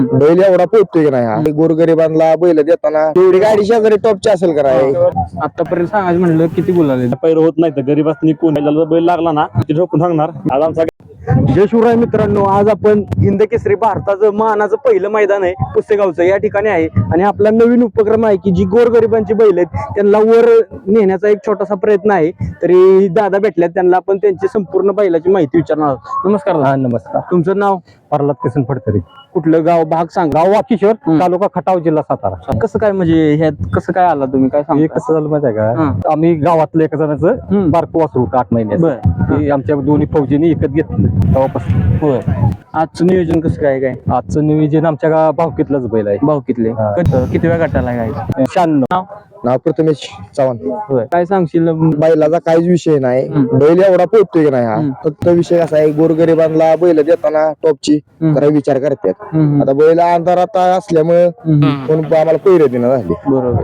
बैल एवढा पोहोचतोय की नाही हा गोरगरिबांना बैल देताना एवढी गाडी शेजारी टॉपची असेल का आतापर्यंत सांगायचं म्हणलं किती गुलाल पैर होत नाही तर गरीबासनी कोण बैल लागला ना ते झोपून सांगणार आज आमचा जय शिवराय मित्रांनो, आज आपण हिंद केसरी भारताचं मानाचं पहिलं मैदान आहे पुसेगावचं या ठिकाणी आहे आणि आपला नवीन उपक्रम आहे की जी गोरगरिबांची बैल आहेत त्यांना वर नेण्याचा एक छोटासा प्रयत्न आहे. तरी दादा भेटल्यात, त्यांना आपण त्यांची संपूर्ण बैलाची माहिती विचारणार आहोत. नमस्कार दादा. नमस्कार. तुमचं नाव? प्रल्हाद किसन फडतरे. कुठलं गाव, भाग सांग. गाव वाकीश्वर, तालुका खटाव, जिल्हा सातारा. कसं काय म्हणजे ह्यात कसं काय आला तुम्ही, काय हे सांग? कसं झालं माहिती आहे का, आम्ही गावातलं एका जणाचं बारकं वासरू होतं 8 महिन्याचं. ते आमच्या दोन्ही फौजीने एकच घेतलं तेव्हापासून. होय. आजचं नियोजन कसं काय? काय आजचं नियोजन आमच्या भावकीतलाच बैल आहे. भावकीतले किती वेळा गटाला काय? 96. नाव प्रथमेश चव्हाण. होय. काय सांगशील? बैलाचा काहीच विषय नाही, बैल एवढा पोहोचतोय की नाही हा फक्त विषय कसा आहे गोरगरिबांना बैल देताना टॉपची जरा विचार करतात. आता बैल अंधारात असल्यामुळे कोण आम्हाला पैरे देणं झाले. बरोबर.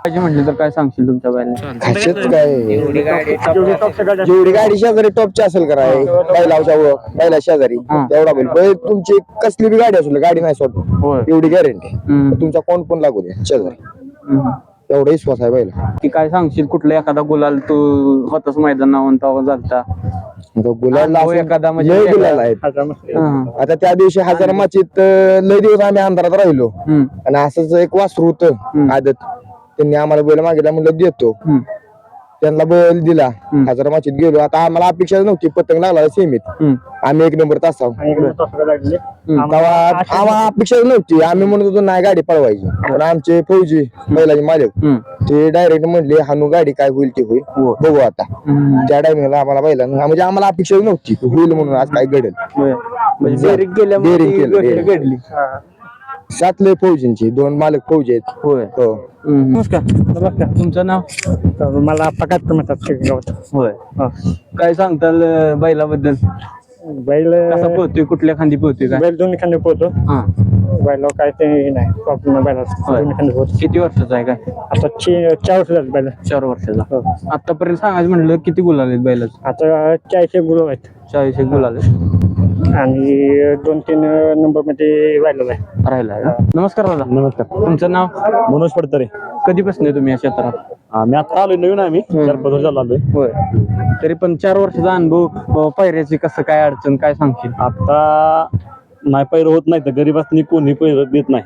म्हटलं तर काय सांगशील तुमच्या बैला? खासियत काय जेवढी गाडी शेजारी टॉपची असेल का नाही बैला शेजारी तेवढा बैल तुमची कसली बी गाडी असेल, गाडी नाही सोड एवढी गॅरंटी तुमचा कोण पण लागू दे शेजारी, एवढा विश्वास आहे बैला. की काय सांगशील कुठला एखादा गुलाल तू होताच मैदान झालता गुलाल एखादा लय गुलाल आहेत. आता त्या दिवशी हजार माचीत लय दिवस आम्ही अंधारात राहिलो आणि असंच एक वासरू होतं आदत, त्यांनी आम्हाला बैल मागितला, म्हणलं देतो. त्यांना बैल दिला, हजार माचीत गेलो. आता आम्हाला अपेक्षा नव्हती, पतंग लागला सेमीत, आम्ही 1 नंबर तासावर आम्हाला अपेक्षा नव्हती. आम्ही म्हणत होतो नाही गाडी पळवायची, पण आमचे फौजी बैलाचे मालक ते डायरेक्ट म्हणले हानू गाडी काय होईल ते होईल बघू. आता त्या टाइमिंगला आम्हाला बैला म्हणजे आम्हाला अपेक्षा नव्हती होईल म्हणून आज काय घडेल. घडली. 7 लय फौजींची, 2 मालक फौजी आहेत. होय. हो. नमस्कार. तुमचं नाव? मला पकात म्हणतात गावात. होय. काय सांगताल बैलाबद्दल? बैल कसा पोहतोय, कुठल्या खांदी पोहतोय? काय बैल दोन्ही खांदे पोहतो. बैल काय ते नाही प्रॉब्लेम बैला दोन्ही खांदे पोहतो. किती वर्षाचा आहे? काय आता 4 वर्ष झाले बैल. 4 वर्षाचा. आतापर्यंत सांगायचं म्हणलं किती गुलाल आहेत बैलाचे? आता 40 गुलाब आहेत. 40 गुलाल आणि 2-3 नंबर मध्ये राहिला. नमस्कार दादा. नमस्कार. तुमचं नाव? मनोज फडतरे. कधीपासून तुम्ही या क्षेत्रात? मी आता आलोय, नवीन आम्ही 4-5 वर्ष आलोय. होय. तरी पण 4 वर्षाचा अनुभव, पायऱ्याची कसं काय अडचण, काय सांगशील? आता नाही पैर होत नाही तर गरीबासनी कोणी पैर देत नाही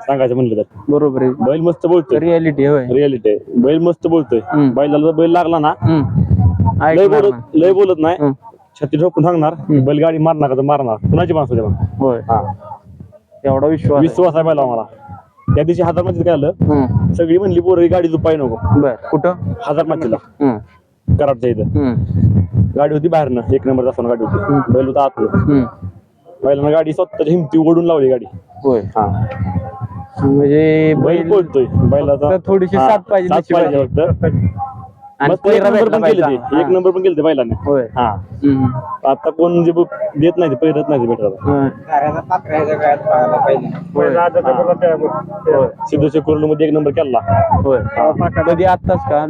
सांगायचं म्हणलं तर. बरोबर आहे. बैल मस्त बोलतोय, रियालिटी रियालिटी आहे. बैल मस्त बोलतोय. बैलाला बैल लागला ना लय बोलत नाही, छाती ठोकून सांगणार बैल गाडी मारणार का तर मारणार, कुणाची माणसं द्या. होय. एवढा विश्वास आहे बैला आम्हाला. त्या दिवशी हजार माचीत काय आलं, सगळी म्हणली पोरं गाडी झुपाय नको. बर. कुठं? हजार माचीला कराडच्या इथं गाडी होती बाहेरनं, 1 नंबर तासानं गाडी होती, बैल होता आतलं. बैलानं गाडी स्वतःच्या हिमती ओढून लावली गाडी. होय. म्हणजे बैल बोलतोय, बैलाचा थोडीशी साथ पाहिजे फक्त. मस्त 1 नंबर पण केले ते, 1 नंबर पण केले ते बैलाने. होय. आता कोण जे देत नाही ते पैरत नाही भेटत. सिद्धेश्वर कुर्ली मध्ये 1 नंबर केला. होय. कधी आत्ताच का?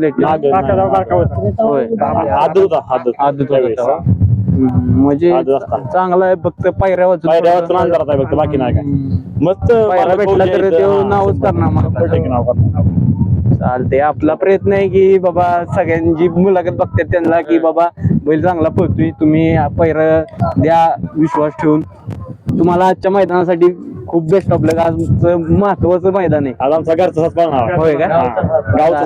आदत होता. म्हणजे चांगला आहे, फक्त पायऱ्या वाचून अंधारात आहे फक्त, बाकी नाही काय. मस्त पायऱ्या भेटला तर ते नावच करणार. चालते. आपला प्रयत्न आहे की बाबा सगळ्यांची मुलाखत बघतात त्यांना की बाबा बैल चांगला पळतोय, तुम्ही पैर द्या विश्वास ठेवून. तुम्हाला आजच्या मैदानासाठी खूप बेस्ट ऑफ लक. आज महत्वाचं मैदान आहे. आज आमचा घरचा पळणार. होय का? गावचा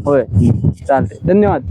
होय. चालते. धन्यवाद.